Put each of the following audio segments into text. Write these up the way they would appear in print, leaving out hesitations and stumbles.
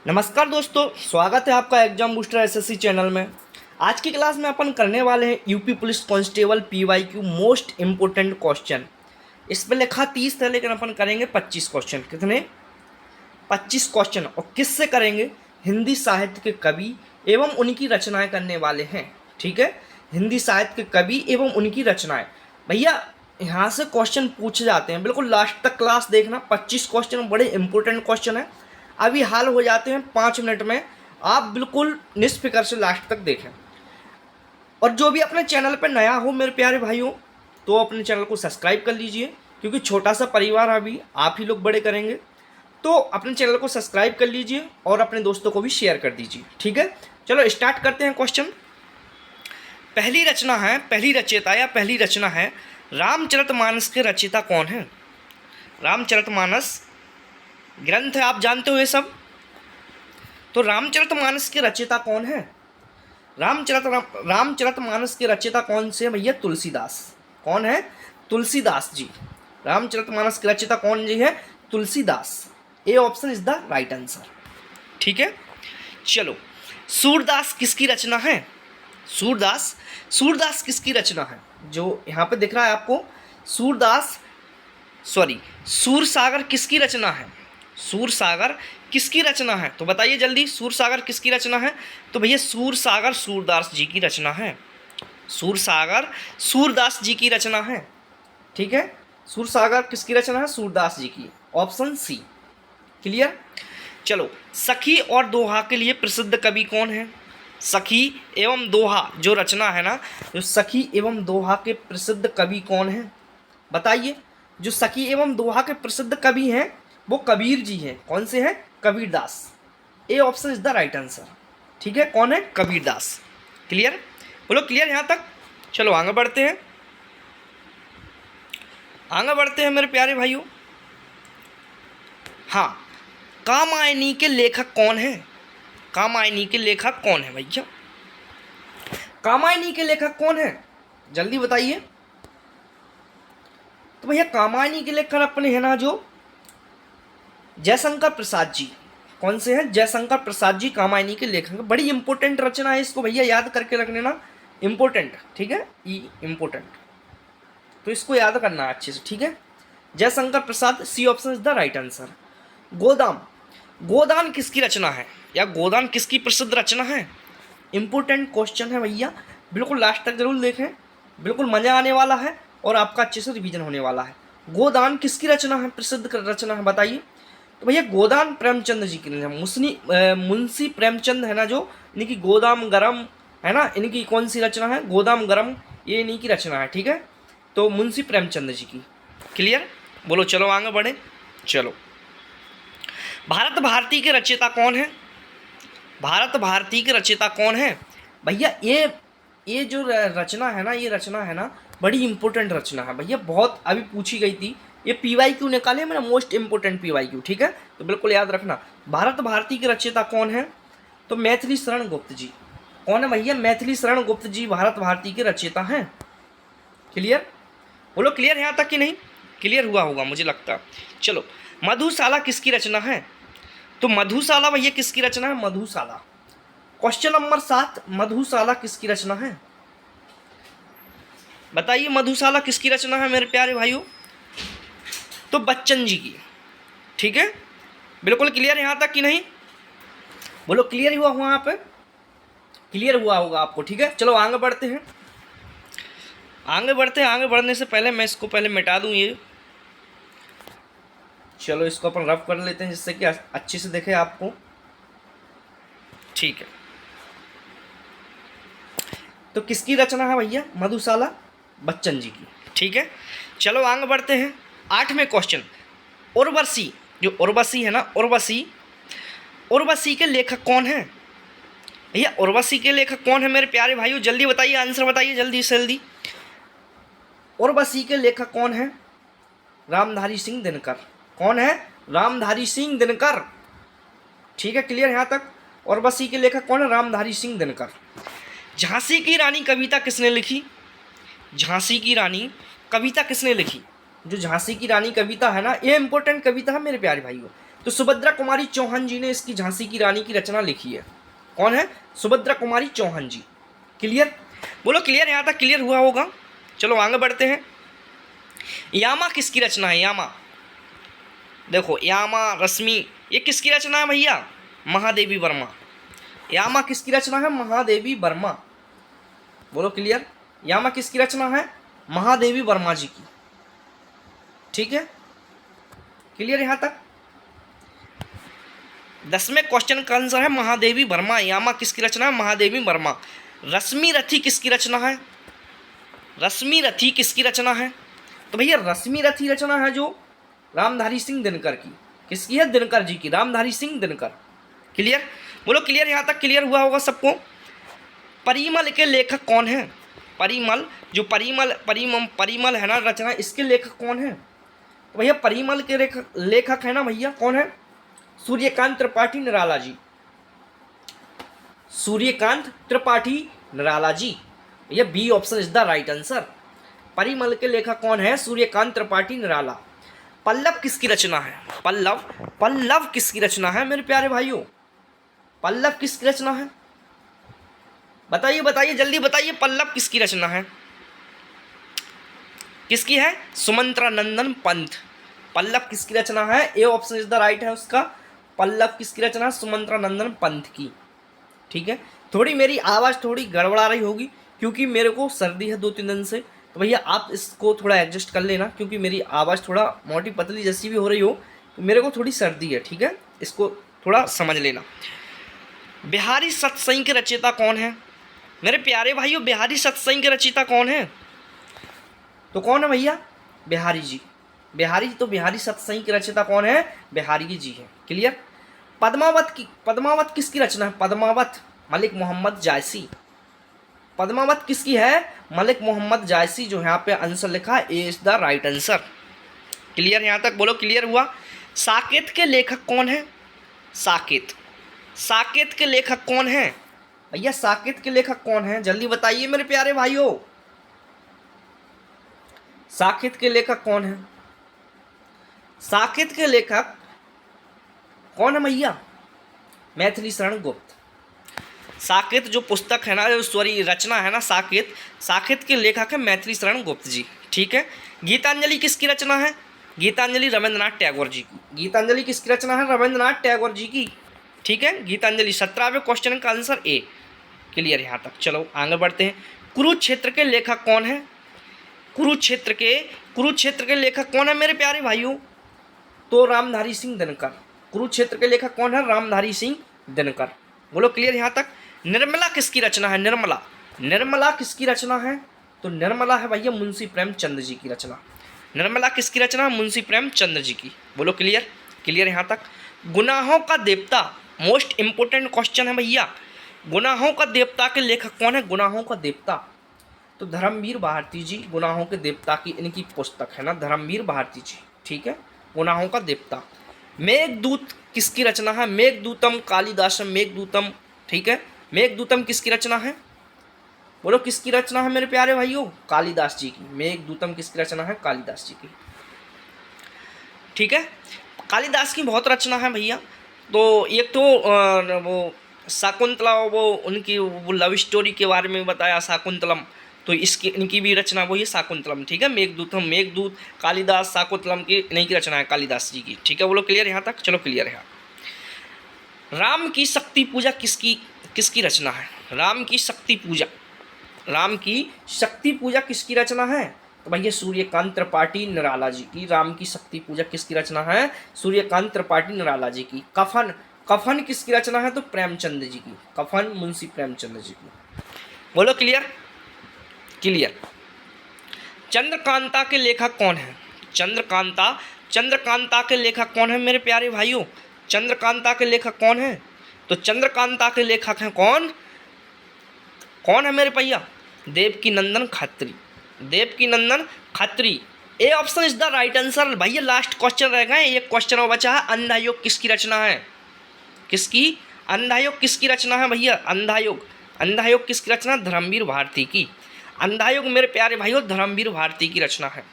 नमस्कार दोस्तों, स्वागत है आपका एग्जाम बूस्टर एसएससी चैनल में। आज की क्लास में अपन करने वाले हैं UP police constable PYQ most important question. इसमें लिखा 30 था, लेकिन अपन करेंगे 25 क्वेश्चन। कितने? 25 क्वेश्चन। और किससे करेंगे? हिंदी साहित्य के कवि एवं उनकी रचनाएं करने वाले हैं। ठीक है, हिंदी साहित्य के कवि एवं उनकी रचनाएं। भैया यहाँ से क्वेश्चन पूछे जाते हैं, बिल्कुल लास्ट तक क्लास देखना। 25 क्वेश्चन बड़े इंपॉर्टेंट क्वेश्चन है, अभी हाल हो जाते हैं 5 मिनट में। आप बिल्कुल निष्फिक्र से लास्ट तक देखें। और जो भी अपने चैनल पर नया हो मेरे प्यारे भाइयों, तो अपने चैनल को सब्सक्राइब कर लीजिए, क्योंकि छोटा सा परिवार अभी आप ही लोग बड़े करेंगे। तो अपने चैनल को सब्सक्राइब कर लीजिए और अपने दोस्तों को भी शेयर कर दीजिए। ठीक है, चलो स्टार्ट करते हैं क्वेश्चन। पहली रचना है, पहली रचयिता या पहली रचना है रामचरितमानस के रचयिता कौन है? रामचरितमानस ग्रंथ है, आप जानते हो ये सब। तो रामचरितमानस के रचयिता कौन है? रामचरितमानस के रचयिता कौन से? भैया तुलसीदास। कौन है? तुलसीदास जी। रामचरितमानस के रचयिता कौन जी है? Tulsidas. A option is the right answer. ठीक है, चलो सूरदास किसकी रचना है? सूरदास किसकी रचना है? जो यहाँ पे दिख रहा है आपको, सूरसागर किसकी रचना है? सूरसागर किसकी रचना है? तो बताइए जल्दी, सूरसागर किसकी रचना है? तो भैया सूरसागर सूरदास जी की रचना है। सूरसागर सूरदास जी की रचना है। ठीक है, सूरसागर किसकी रचना है? सूरदास जी की। Option C. क्लियर? चलो, सखी और दोहा के लिए प्रसिद्ध कवि कौन है? सखी एवं दोहा जो रचना है ना, जो सखी एवं दोहा के प्रसिद्ध कवि कौन है? बताइए। जो सखी एवं दोहा के प्रसिद्ध कवि हैं वो कबीर जी हैं। कौन से हैं? Kabirdas. A option is the right answer. ठीक है, कौन है? कबीरदास। क्लियर? बोलो क्लियर यहाँ तक? चलो आगे बढ़ते हैं, मेरे प्यारे भाइयों। हाँ, कामायनी के लेखक कौन है? कामायनी के लेखक कौन है भैया? कामायनी के लेखक कौन है? जल्दी बताइए। तो भैया कामायनी के लेखक अपने है ना, जो जयशंकर प्रसाद जी। कौन से हैं? जयशंकर प्रसाद जी कामायनी के लेखक। बड़ी इंपॉर्टेंट रचना है, इसको भैया याद करके रख लेना। इंपॉर्टेंट, ठीक है, ई इंपॉर्टेंट, तो इसको याद करना है अच्छे से। ठीक है, Jaishankar Prasad, C option is the right answer. Godan किसकी रचना है, या गोदान किसकी प्रसिद्ध रचना है? इंपॉर्टेंट क्वेश्चन है भैया, बिल्कुल लास्ट तक जरूर देखें, बिल्कुल मजा आने वाला है और आपका अच्छे से रिवीजन होने वाला है। गोदान किसकी रचना है, प्रसिद्ध रचना है? बताइए। तो भैया गोदान प्रेमचंद जी की। मुंशी प्रेमचंद है ना, जो इनकी गोदाम गरम है ना, इनकी कौन सी रचना है? गोदाम गरम, ये इन्हीं की रचना है। ठीक है, तो मुंशी प्रेमचंद जी की। क्लियर? बोलो चलो आगे बढ़े। चलो, भारत भारती के रचयिता कौन है? भारत भारती के रचयिता कौन है भैया? ये जो रचना है ना, ये रचना है ना, बड़ी इंपॉर्टेंट रचना है भैया, बहुत अभी पूछी गई थी। ये पीवाईक्यू निकाले मैंने, मोस्ट इंपोर्टेंट पीवाईक्यू। ठीक है, तो बिल्कुल याद रखना। भारत भारती के रचयिता कौन है? तो मैथिली शरण गुप्त जी। कौन है भैया? मैथिली शरण गुप्त जी भारत भारती के रचयिता हैं। क्लियर? बोलो क्लियर यहाँ तक कि नहीं? क्लियर हुआ होगा मुझे लगता। चलो, मधुशाला किसकी रचना है? तो मधुशाला भैया किसकी रचना है? मधुशाला। क्वेश्चन नंबर 7, मधुशाला किसकी रचना है? बताइए, मधुशाला किसकी रचना है मेरे प्यारे भाइयों? तो बच्चन जी की। ठीक है, बिल्कुल क्लियर यहाँ तक कि नहीं? बोलो क्लियर हुआ वहाँ पे? क्लियर हुआ होगा आपको। ठीक है, चलो आगे बढ़ते हैं, आगे बढ़ने से पहले मैं इसको पहले मिटा दूँ ये। चलो इसको अपन रफ कर लेते हैं, जिससे कि अच्छे से देखे आपको। ठीक है, तो किसकी रचना है भैया? मधुशाला, बच्चन जी की। ठीक है, चलो आगे बढ़ते हैं। 8वें क्वेश्चन, उर्वशी। जो उर्वशी है ना, उर्वशी के लेखक कौन है भैया? उर्वशी के लेखक कौन है मेरे प्यारे भाइयों? जल्दी बताइए, आंसर बताइए जल्दी से जल्दी। उर्वशी के लेखक कौन है? रामधारी सिंह दिनकर। कौन है? रामधारी सिंह दिनकर। ठीक है, क्लियर यहाँ तक? उर्वशी के लेखक कौन है? रामधारी सिंह दिनकर। झांसी की रानी कविता किसने लिखी? झांसी की रानी कविता किसने लिखी? जो झांसी की रानी कविता है ना, ये इंपॉर्टेंट कविता है मेरे प्यारे भाइयों। तो सुभद्रा कुमारी चौहान जी ने इसकी झांसी की रानी की रचना लिखी है। कौन है? सुभद्रा कुमारी चौहान जी। क्लियर? बोलो क्लियर, यहाँ तक क्लियर हुआ होगा। चलो आगे बढ़ते हैं। यामा किसकी रचना है? यामा, देखो यामा, रश्मि, ये किसकी रचना है भैया? महादेवी वर्मा। यामा किसकी रचना है? महादेवी वर्मा। बोलो क्लियर, यामा किसकी रचना है? महादेवी वर्मा जी की। ठीक है, क्लियर यहाँ तक? 10वें क्वेश्चन का आंसर है महादेवी वर्मा। यामा किसकी रचना है? महादेवी वर्मा। रश्मि रथी किसकी रचना है? रश्मि रथी किसकी रचना है? तो भैया रश्मि रथी रचना है जो रामधारी सिंह दिनकर की। किसकी है? दिनकर जी की, रामधारी सिंह दिनकर। क्लियर? बोलो क्लियर, यहाँ तक क्लियर हुआ होगा सबको। परिमल के लेखक कौन है? परिमल, जो परिमल है ना रचना, इसके लेखक कौन है? तो भैया परिमल के लेखक है ना भैया, कौन है? सूर्यकांत त्रिपाठी निराला जी। सूर्यकांत त्रिपाठी निराला जी। भैया B option is the right answer. Parimal के लेखक कौन है? सूर्यकांत त्रिपाठी निराला। पल्लव किसकी रचना है? पल्लव किसकी रचना है मेरे प्यारे भाइयों? पल्लव किसकी रचना है? बताइए बताइए, जल्दी बताइए, पल्लव किसकी रचना है? किसकी है? सुमंत्रा नंदन पंत। पल्लव किसकी रचना है? A option is the right है उसका। पल्लव किसकी रचना है? सुमंत्रा नंदन पंत की। ठीक है, थोड़ी मेरी आवाज़ थोड़ी गड़बड़ा रही होगी क्योंकि मेरे को सर्दी है 2-3 दिन से, तो भैया आप इसको थोड़ा एडजस्ट कर लेना, क्योंकि मेरी आवाज़ थोड़ा मोटी पतली जैसी भी हो रही हो, तो मेरे को थोड़ी सर्दी है। ठीक है, इसको थोड़ा समझ लेना। बिहारी सतसई के रचयिता कौन है मेरे प्यारे भाइयों? बिहारी सतसई के रचयिता कौन है? तो कौन है भैया? बिहारी जी। बिहारी सतसई के रचयिता कौन है? बिहारी जी है। क्लियर? पद्मावत किसकी रचना है? पद्मावत मलिक मोहम्मद जायसी। पद्मावत किसकी है? मलिक मोहम्मद जायसी। जो यहाँ पे आंसर लिखा है, A is the right answer. Clear यहाँ तक? बोलो क्लियर हुआ। साकेत के लेखक कौन है? साकेत के लेखक कौन है भैया? साकेत के लेखक कौन है? जल्दी बताइए मेरे प्यारे भाइयों, साकेत के लेखक कौन है? साकेत के लेखक कौन है भैया? मैथिली शरण गुप्त। साकेत जो पुस्तक है ना, सॉरी रचना है ना, साकेत के लेखक है मैथिली शरण गुप्त जी। ठीक है। गीतांजलि किसकी रचना है? गीतांजलि रविंद्रनाथ टैगोर जी की। गीतांजलि किसकी रचना है? रविंद्रनाथ टैगोर जी की। ठीक है, गीतांजलि। 17वें क्वेश्चन का आंसर ए। क्लियर यहाँ तक? चलो आगे बढ़ते हैं। कुरुक्षेत्र के लेखक कौन है? कुरुक्षेत्र के लेखक कौन है मेरे प्यारे भाइयों? तो रामधारी सिंह दिनकर। कुरुक्षेत्र के लेखक कौन है? रामधारी सिंह दिनकर। बोलो क्लियर यहाँ तक? निर्मला किसकी रचना है? निर्मला किसकी रचना है? तो निर्मला है भैया मुंशी प्रेमचंद जी की रचना। निर्मला किसकी रचना? मुंशी प्रेमचंद जी की। बोलो क्लियर यहाँ तक? गुनाहों का देवता, मोस्ट इंपोर्टेंट क्वेश्चन है भैया। गुनाहों का देवता के लेखक कौन है? गुनाहों का देवता तो धर्मवीर भारती जी। गुनाहों के देवता की इनकी पुस्तक है ना, धर्मवीर भारती जी। ठीक है, गुनाहों का देवता। मेघदूत किसकी रचना है? मेघदूतम कालिदासम। मेघदूतम, ठीक है, मेघदूतम किसकी रचना है? बोलो किसकी रचना है मेरे प्यारे भाइयों? कालिदास जी की। मेघदूतम किसकी रचना है? कालिदास जी की। ठीक है, कालिदास की बहुत रचना है भैया। तो एक तो वो शाकुंतला, वो उनकी वो लव स्टोरी के बारे में बताया, शाकुंतलम, तो इसकी इनकी भी रचना वो ये शाकुंतलम। ठीक है, मेघदूत कालिदास, शाकुंतलम की इन्हीं की रचना है, कालिदास जी की। ठीक है, बोलो क्लियर यहाँ तक? चलो क्लियर है। राम की शक्ति पूजा किसकी रचना है? राम की शक्ति पूजा किसकी रचना है? तो भैया सूर्यकांत त्रिपाठी निराला जी की। राम की शक्ति पूजा किसकी रचना है? सूर्यकांत त्रिपाठी निराला जी की। कफन किसकी रचना है? तो प्रेमचंद जी की। कफन मुंशी प्रेमचंद जी की। बोलो क्लियर? चंद्रकांता के लेखक कौन है? चंद्रकांता के लेखक कौन है मेरे प्यारे भाइयों? चंद्रकांता के लेखक कौन है? तो चंद्रकांता के लेखक हैं कौन है मेरे भैया? Devkinandan Khatri. A option is the right answer. भैया लास्ट क्वेश्चन रह गए, एक क्वेश्चन और बचा है। अंधायोग किसकी रचना है? अंधायोग किसकी रचना है भैया? अंधायोग किसकी रचना? धर्मवीर भारती की। अंधायोग मेरे प्यारे भाइयों धर्मवीर भारती की रचना है।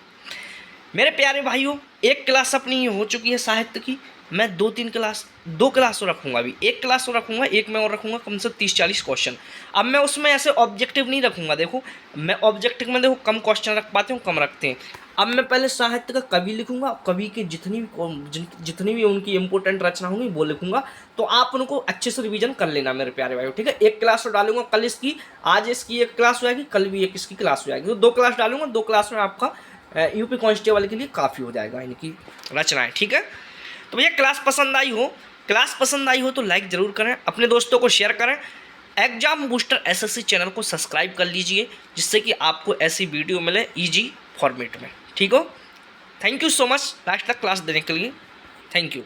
मेरे प्यारे भाइयों एक क्लास अपनी हो चुकी है साहित्य की। मैं 2 क्लास तो रखूँगा अभी, 1 क्लास तो रखूँगा, एक में और रखूँगा कम से 30-40 क्वेश्चन। अब मैं उसमें ऐसे ऑब्जेक्टिव नहीं रखूँगा, देखो मैं ऑब्जेक्टिव में देखो कम क्वेश्चन रख पाते हूँ, कम रखते हैं। अब मैं पहले साहित्य का कवि लिखूँगा, कवि की जितनी भी उनकी इंपॉर्टेंट रचना होंगी वो लिखूँगा। तो आप उनको अच्छे से रिवीजन कर लेना मेरे प्यारे भाइयों, ठीक है। 1 क्लास तो डालूंगा कल इसकी, आज इसकी 1 क्लास हो जाएगी, कल भी एक इसकी क्लास हो जाएगी, तो 2 क्लास डालूंगा। 2 क्लास में आपका यूपी कांस्टेबल के लिए काफ़ी हो जाएगा इनकी रचनाएं, ठीक है। तो भैया क्लास पसंद आई हो तो लाइक ज़रूर करें, अपने दोस्तों को शेयर करें। एग्जाम बूस्टर एसएससी चैनल को सब्सक्राइब कर लीजिए, जिससे कि आपको ऐसी वीडियो मिले ईजी फॉर्मेट में, ठीक हो। Thank you so much last तक क्लास देने के लिए, थैंक यू।